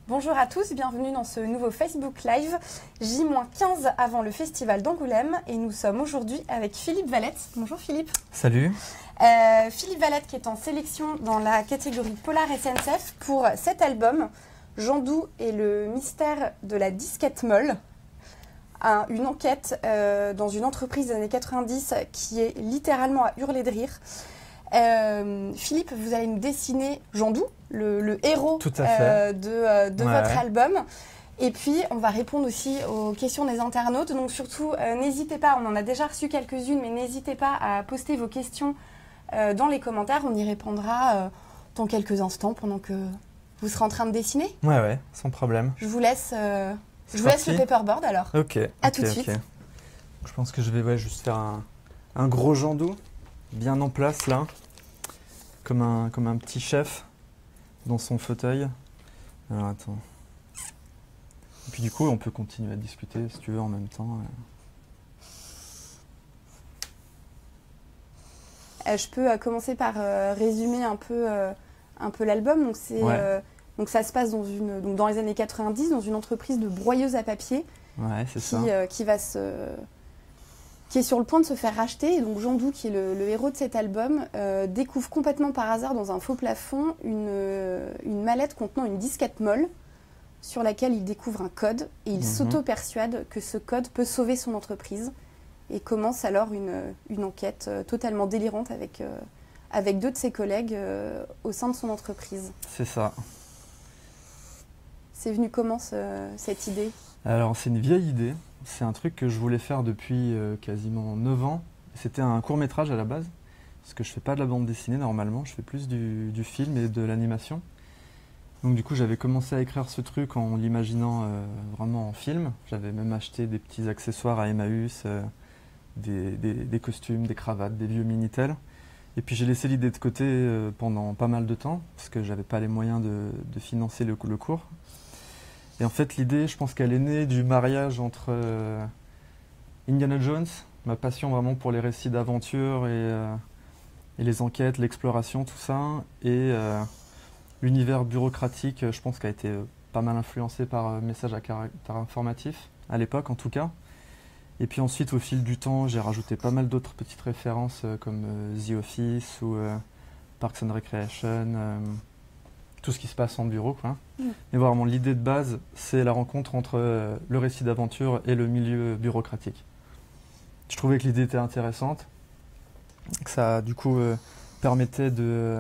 Bonjour à tous, bienvenue dans ce nouveau Facebook Live, J-15 avant le festival d'Angoulême. Et nous sommes aujourd'hui avec Philippe Valette. Bonjour Philippe. Salut. Philippe Valette qui est en sélection dans la catégorie Polar SNCF pour cet album, Jean Doux et le mystère de la disquette molle. Une enquête dans une entreprise des années 90 qui est littéralement à hurler de rire. Philippe, vous allez nous dessiner Jean Doux, le héros de votre album. Et puis, on va répondre aussi aux questions des internautes. Donc surtout, n'hésitez pas, on en a déjà reçu quelques-unes, mais n'hésitez pas à poster vos questions dans les commentaires. On y répondra dans quelques instants pendant que vous serez en train de dessiner. Ouais, sans problème. Je vous laisse le paperboard alors. Ok. À tout de suite. Je pense que je vais juste faire un gros Jean Doux, bien en place là, comme un petit chef dans son fauteuil. Alors attends. Et puis du coup, on peut continuer à discuter si tu veux en même temps. Je peux commencer par résumer un peu l'album. Donc ça se passe dans les années 90 dans une entreprise de broyeuse à papier. Ouais, c'est ça. Qui est sur le point de se faire racheter. Et donc Jean Doux, qui est le héros de cet album, découvre complètement par hasard dans un faux plafond une mallette contenant une disquette molle sur laquelle il découvre un code et il s'auto-persuade que ce code peut sauver son entreprise. Et commence alors une enquête totalement délirante avec deux de ses collègues au sein de son entreprise. C'est ça. C'est venu comment cette idée ? Alors c'est une vieille idée. C'est un truc que je voulais faire depuis quasiment 9 ans. C'était un court-métrage à la base, parce que je fais pas de la bande dessinée normalement, je fais plus du film et de l'animation. Donc du coup j'avais commencé à écrire ce truc en l'imaginant vraiment en film. J'avais même acheté des petits accessoires à Emmaüs, des costumes, des cravates, des vieux Minitel. Et puis j'ai laissé l'idée de côté pendant pas mal de temps, parce que j'avais pas les moyens de financer le cours. Et en fait, l'idée, je pense qu'elle est née du mariage entre Indiana Jones, ma passion vraiment pour les récits d'aventure et les enquêtes, l'exploration, tout ça, et l'univers bureaucratique, je pense, qui a été pas mal influencé par Messages à caractère informatif, à l'époque en tout cas. Et puis ensuite, au fil du temps, j'ai rajouté pas mal d'autres petites références comme The Office ou Parks and Recreation, tout ce qui se passe en bureau, quoi. Mais vraiment, l'idée de base, c'est la rencontre entre le récit d'aventure et le milieu bureaucratique. Je trouvais que l'idée était intéressante, que ça, du coup, permettait de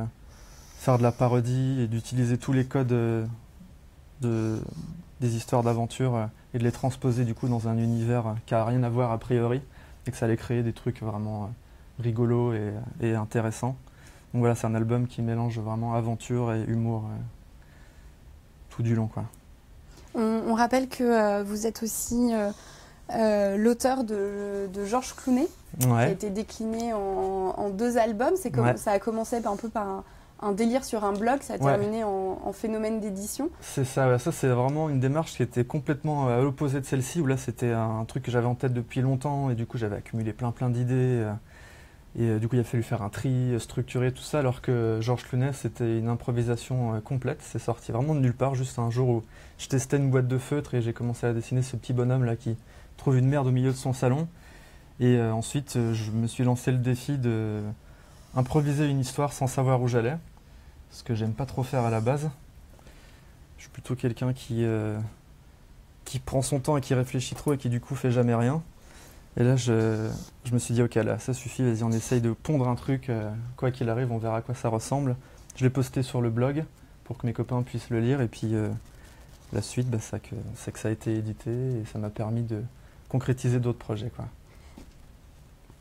faire de la parodie et d'utiliser tous les codes des histoires d'aventure et de les transposer, du coup, dans un univers qui n'a rien à voir a priori, et que ça allait créer des trucs vraiment rigolos et intéressants. Donc voilà, c'est un album qui mélange vraiment aventure et humour tout du long, quoi. On rappelle que vous êtes aussi l'auteur de Georges Clooney, qui a été décliné en 2 albums. Ça a commencé un peu par un délire sur un blog, ça a terminé en phénomène d'édition. C'est ça, ça c'est vraiment une démarche qui était complètement à l'opposé de celle-ci, où là c'était un truc que j'avais en tête depuis longtemps, et du coup j'avais accumulé plein d'idées. Et du coup, il a fallu faire un tri, structurer tout ça, alors que Georges Clooney, c'était une improvisation complète. C'est sorti vraiment de nulle part, juste un jour où je testais une boîte de feutre et j'ai commencé à dessiner ce petit bonhomme-là qui trouve une merde au milieu de son salon. Et ensuite, je me suis lancé le défi d'improviser une histoire sans savoir où j'allais, ce que j'aime pas trop faire à la base. Je suis plutôt quelqu'un qui prend son temps et qui réfléchit trop et qui du coup fait jamais rien. Et là, je me suis dit, ok, là, ça suffit, vas-y, on essaye de pondre un truc, quoi qu'il arrive, on verra à quoi ça ressemble. Je l'ai posté sur le blog pour que mes copains puissent le lire, et puis la suite, c'est que ça a été édité, et ça m'a permis de concrétiser d'autres projets, quoi.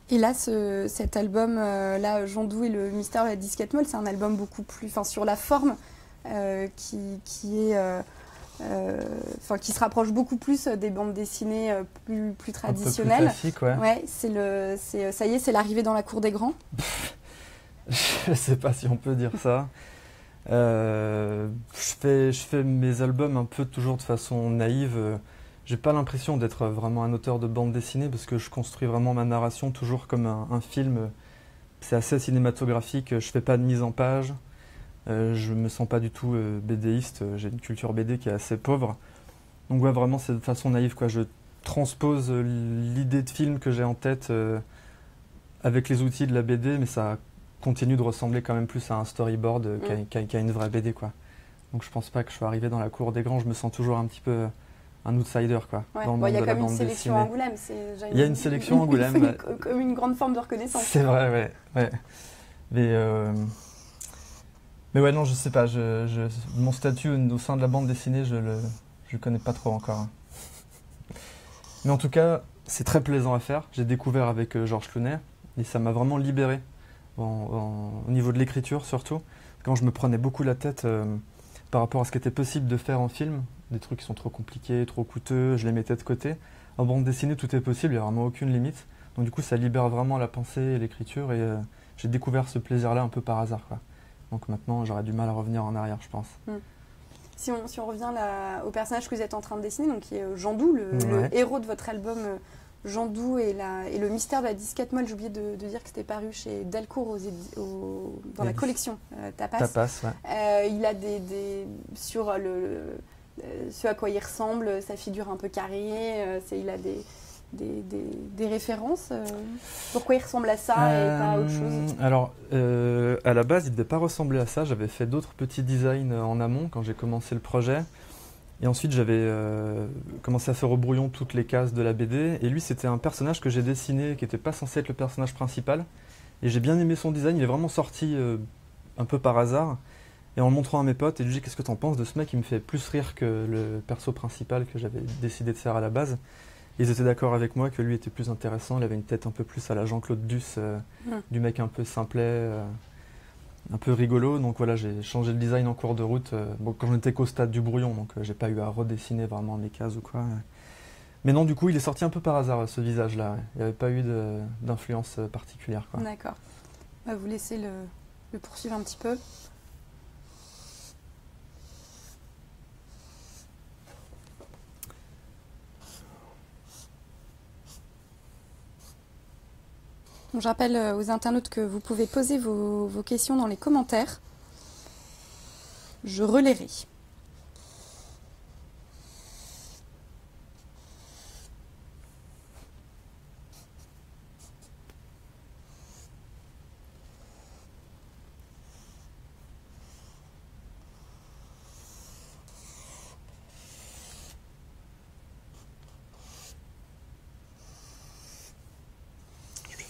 Et là, cet album, là, Jean Doux et le mystère de la disquette molle, c'est un album beaucoup plus, sur la forme, qui se rapproche beaucoup plus des bandes dessinées plus traditionnelles. Un peu plus classique, ouais. Ouais, ça y est, c'est l'arrivée dans la cour des grands. Je sais pas si on peut dire ça. Je fais mes albums un peu toujours de façon naïve. J'ai pas l'impression d'être vraiment un auteur de bande dessinée, parce que je construis vraiment ma narration toujours comme un film. C'est assez cinématographique, je fais pas de mise en page. Je me sens pas du tout BDiste, j'ai une culture BD qui est assez pauvre. Donc ouais, vraiment c'est de façon naïve quoi. Je transpose l'idée de film que j'ai en tête avec les outils de la BD, mais ça continue de ressembler quand même plus à un storyboard qu'à une vraie BD quoi. Donc je pense pas que je sois arrivé dans la cour des grands, je me sens toujours un petit peu un outsider quoi. Ouais. Dans le Bon, il monde y a de la comme une bande sélection dessinée. Angoulême. Il y a une sélection Angoulême. Comme une grande forme de reconnaissance. C'est vrai, ouais. Mais ouais, non, je sais pas. Mon statut au sein de la bande dessinée, je le connais pas trop encore. Mais en tout cas, c'est très plaisant à faire. J'ai découvert avec Georges Clooney et ça m'a vraiment libéré au niveau de l'écriture surtout. Quand je me prenais beaucoup la tête par rapport à ce qui était possible de faire en film, des trucs qui sont trop compliqués, trop coûteux, je les mettais de côté. En bande dessinée, tout est possible, il n'y a vraiment aucune limite. Donc du coup, ça libère vraiment la pensée et l'écriture et j'ai découvert ce plaisir-là un peu par hasard, quoi. Donc maintenant, j'aurais du mal à revenir en arrière, je pense. Si on revient là, au personnage que vous êtes en train de dessiner, donc qui est Jandou, le héros de votre album Jandou et le mystère de la disquette molle, j'ai oublié de dire que c'était paru chez Delcourt dans la collection Tapas. Tapas, ouais. Il a sur ce à quoi il ressemble, sa figure un peu carrée, il a des références pourquoi il ressemble à ça et pas à autre chose? Alors, à la base, il ne devait pas ressembler à ça. J'avais fait d'autres petits designs en amont quand j'ai commencé le projet. Et ensuite, j'avais commencé à faire au brouillon toutes les cases de la BD. Et lui, c'était un personnage que j'ai dessiné qui n'était pas censé être le personnage principal. Et j'ai bien aimé son design. Il est vraiment sorti un peu par hasard. Et en le montrant à mes potes, et je lui dis qu'est-ce que t'en penses de ce mec? Il me fait plus rire que le perso principal que j'avais décidé de faire à la base. Ils étaient d'accord avec moi que lui était plus intéressant, il avait une tête un peu plus à la Jean-Claude Duss, du mec un peu simplet, un peu rigolo. Donc voilà, j'ai changé le design en cours de route, quand je n'étais qu'au stade du brouillon, donc j'ai pas eu à redessiner vraiment les cases ou quoi. Mais non, du coup, il est sorti un peu par hasard, ce visage-là. Il n'y avait pas eu d'influence particulière, quoi. D'accord. On va vous laisser le poursuivre un petit peu. Donc, je rappelle aux internautes que vous pouvez poser vos questions dans les commentaires. Je relayerai.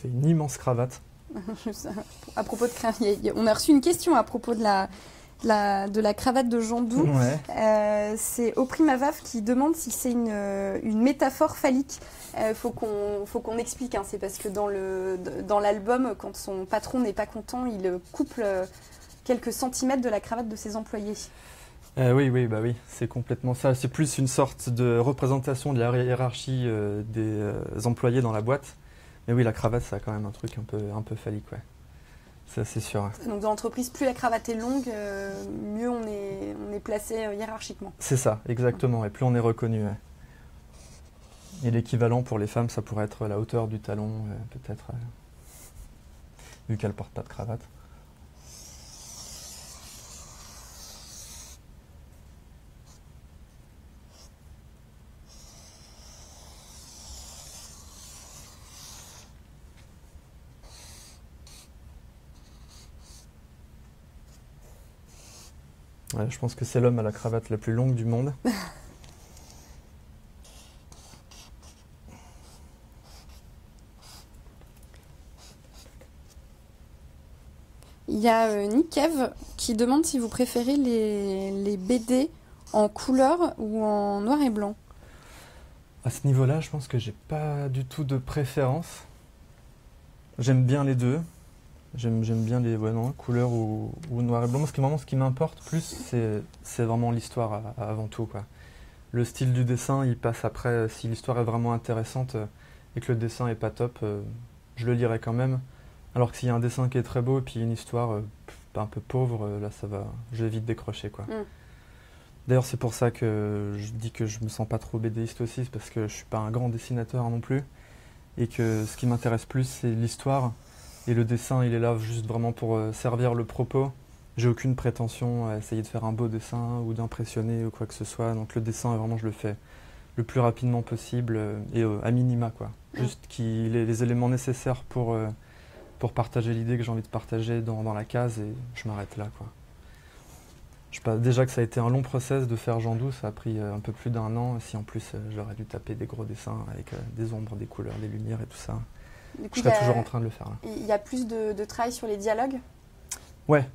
Une immense cravate. À propos de cravate, on a reçu une question à propos de la cravate de Jandou. Ouais. C'est Oprimavaf qui demande si c'est une métaphore phallique. Faut qu'on explique. Hein. C'est parce que dans l'album, quand son patron n'est pas content, il coupe quelques centimètres de la cravate de ses employés. Oui, c'est complètement ça. C'est plus une sorte de représentation de la hiérarchie des employés dans la boîte. Mais oui, la cravate, ça a quand même un truc un peu phallique, ouais. Ça, c'est sûr. Donc dans l'entreprise, plus la cravate est longue, mieux on est placé hiérarchiquement. C'est ça, exactement. Et plus on est reconnu. Ouais. Et l'équivalent pour les femmes, ça pourrait être la hauteur du talon, peut-être, vu qu'elles ne portent pas de cravate. Ouais, je pense que c'est l'homme à la cravate la plus longue du monde. Il y a Nikev qui demande si vous préférez les BD en couleur ou en noir et blanc. À ce niveau-là, je pense que j'ai pas du tout de préférence. J'aime bien les deux. J'aime bien les couleur ou noir et blanc. Moi, ce qui m'importe plus, c'est vraiment l'histoire avant tout, quoi. Le style du dessin, il passe après. Si l'histoire est vraiment intéressante et que le dessin est pas top, je le lirai quand même. Alors que s'il y a un dessin qui est très beau et puis une histoire un peu pauvre, là ça va, je vais vite décrocher, quoi. D'ailleurs, c'est pour ça que je dis que je me sens pas trop BDiste aussi, c'est parce que je suis pas un grand dessinateur non plus et que ce qui m'intéresse plus, c'est l'histoire. Et le dessin, il est là juste vraiment pour servir le propos. j'ai aucune prétention à essayer de faire un beau dessin ou d'impressionner ou quoi que ce soit. Donc le dessin, vraiment, je le fais le plus rapidement possible et à minima, quoi. Juste qu'il ait les éléments nécessaires pour partager l'idée que j'ai envie de partager dans la case et je m'arrête là, quoi. Je sais pas, déjà que ça a été un long process de faire Jandou, ça a pris un peu plus d'1 an. Si en plus j'aurais dû taper des gros dessins avec des ombres, des couleurs, des lumières et tout ça, je serais toujours en train de le faire là. Il y a plus de travail sur les dialogues? Ouais,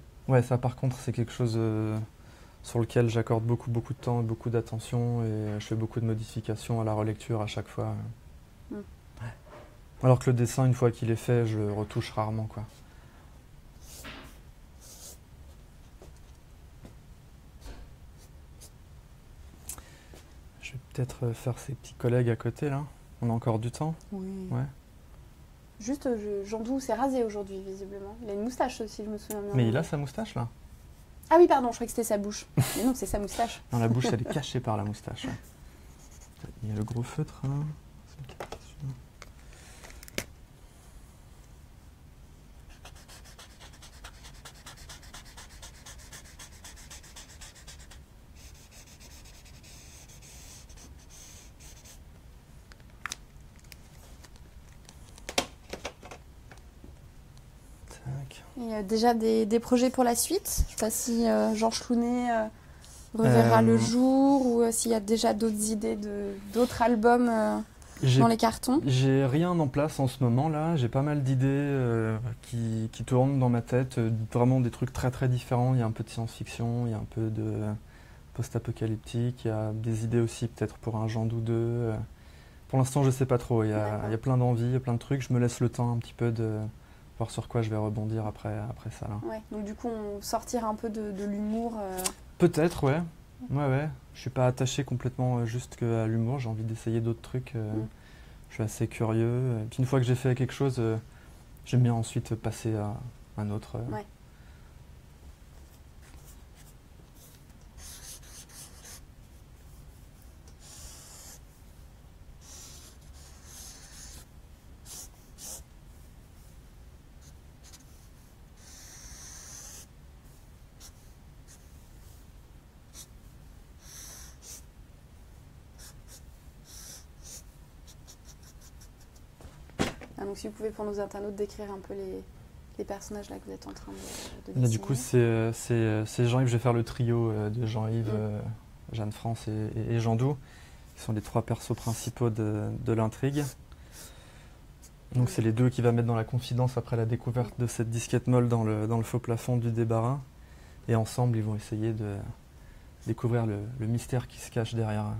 ça par contre c'est quelque chose sur lequel j'accorde beaucoup de temps et beaucoup d'attention et je fais beaucoup de modifications à la relecture à chaque fois. Ouais. Alors que le dessin, une fois qu'il est fait, je le retouche rarement, quoi. Je vais peut-être faire ces petits collègues à côté là. On a encore du temps? Oui. Ouais. Juste, Jandou s'est rasé aujourd'hui, visiblement. Il a une moustache aussi, je me souviens bien. Mais il a sa moustache là? Ah oui, pardon, je croyais que c'était sa bouche. Mais non, c'est sa moustache. Non, la bouche, elle est cachée par la moustache. Ouais. Il y a le gros feutre là. Il y a déjà des projets pour la suite? Je ne sais pas si Georges Clooney reverra le jour ou s'il y a déjà d'autres idées d'autres albums dans les cartons. J'ai rien en place en ce moment là. J'ai pas mal d'idées qui tournent dans ma tête. Vraiment des trucs très très différents. Il y a un peu de science-fiction, il y a un peu de post-apocalyptique. Il y a des idées aussi peut-être pour un Jandou 2. Pour l'instant je sais pas trop. Il y a plein d'envies, il y a plein de trucs. Je me laisse le temps un petit peu de voir sur quoi je vais rebondir après ça. Là. Ouais, donc du coup, on sortira un peu de l'humour. Peut-être, ouais. Ouais. Je suis pas attaché complètement juste à l'humour. J'ai envie d'essayer d'autres trucs. Je suis assez curieux. Et puis une fois que j'ai fait quelque chose, j'aime bien ensuite passer à un autre. Ouais. Donc si vous pouvez pour nos internautes décrire un peu les personnages là que vous êtes en train de dessiner. Là, du coup, c'est Jean-Yves. Je vais faire le trio de Jean-Yves, Jeanne-France et Jandou, qui sont les 3 persos principaux de l'intrigue. Donc c'est les 2 qui va mettre dans la confidence après la découverte de cette disquette molle dans le faux plafond du débarras. Et ensemble, ils vont essayer de découvrir le mystère qui se cache derrière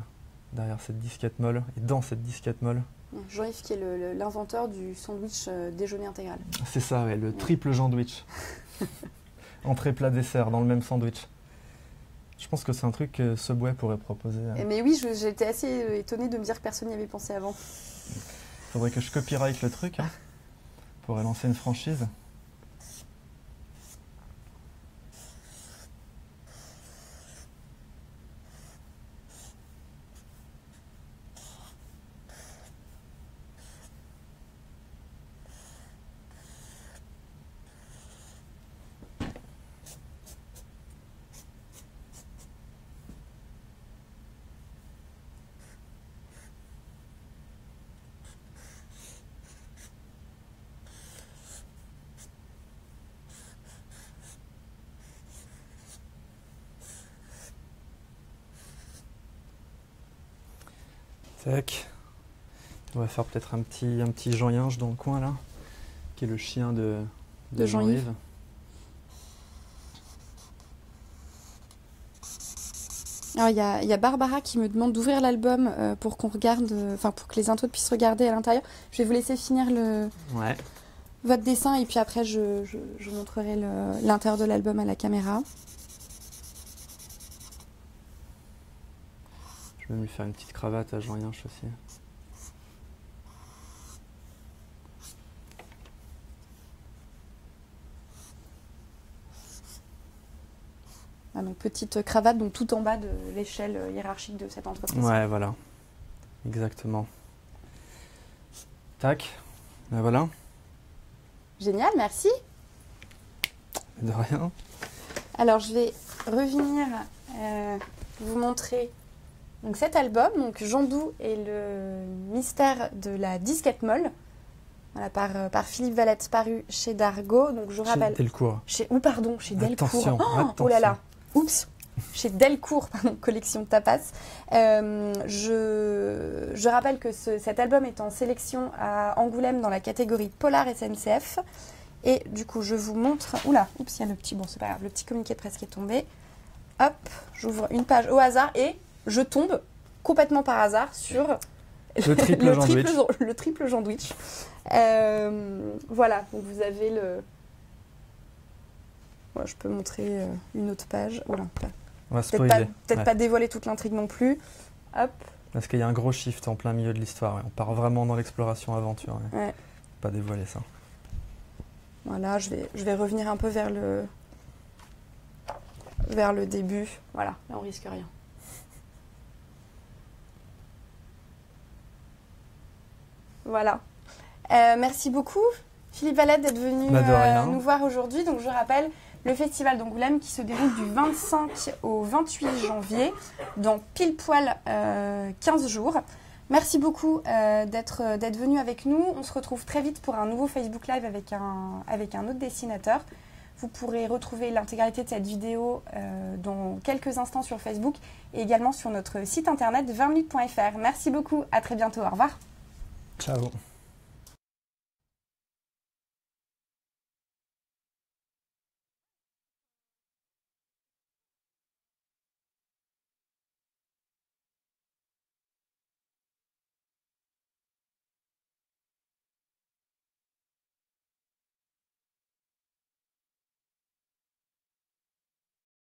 cette disquette molle et dans cette disquette molle. Jean-Yves qui est l'inventeur du sandwich déjeuner intégral. C'est ça, ouais, le triple sandwich. Entrée, plat, dessert dans le même sandwich. Je pense que c'est un truc que Subway pourrait proposer. Mais oui, j'étais assez étonnée de me dire que personne n'y avait pensé avant. Faudrait que je copyright le truc, hein, pour lancer une franchise. Tac. On va faire peut-être un petit Jean-Yinge dans le coin là, qui est le chien de Jean-Yves. Alors il y a Barbara qui me demande d'ouvrir l'album pour qu'on regarde, pour que les internautes puissent regarder à l'intérieur. Je vais vous laisser finir votre dessin et puis après je vous montrerai l'intérieur de l'album à la caméra. Je vais lui faire une petite cravate à Jean-Yinge aussi. Ah, donc petite cravate, donc tout en bas de l'échelle hiérarchique de cette entreprise. Ouais, voilà. Exactement. Tac. Ben voilà. Génial, merci. De rien. Alors, je vais revenir vous montrer donc, cet album, donc Jean Doux et le mystère de la disquette molle, voilà, par Philippe Valette, paru chez Dargaud. Donc, je rappelle. Chez Delcourt. Chez Delcourt. Attention, attention. Oh là là, oups. Chez Delcourt, pardon, collection Tapas. Je rappelle que cet album est en sélection à Angoulême dans la catégorie Polar SNCF. Et du coup, je vous montre. Oula, oups, il y a le petit. Bon, c'est pas grave, le petit communiqué de presse qui est tombé. Hop, j'ouvre une page au hasard et je tombe complètement par hasard sur le triple Jandwich. Voilà, donc vous avez le. Voilà, je peux montrer une autre page. Voilà. On va spoiler. Peut-être pas dévoiler toute l'intrigue non plus. Hop. Parce qu'il y a un gros shift en plein milieu de l'histoire. Ouais. On part vraiment dans l'exploration aventure. Ouais. Ouais. Pas dévoiler ça. Voilà, je vais revenir un peu vers le début. Voilà, là on risque rien. Voilà. Merci beaucoup Philippe Valette d'être venu nous voir aujourd'hui. Donc je rappelle le festival d'Angoulême qui se déroule du 25 au 28 janvier dans pile poil 15 jours. Merci beaucoup d'être venu avec nous. On se retrouve très vite pour un nouveau Facebook Live avec un autre dessinateur. Vous pourrez retrouver l'intégralité de cette vidéo dans quelques instants sur Facebook et également sur notre site internet 20minutes.fr. Merci beaucoup, à très bientôt, au revoir. Ciao.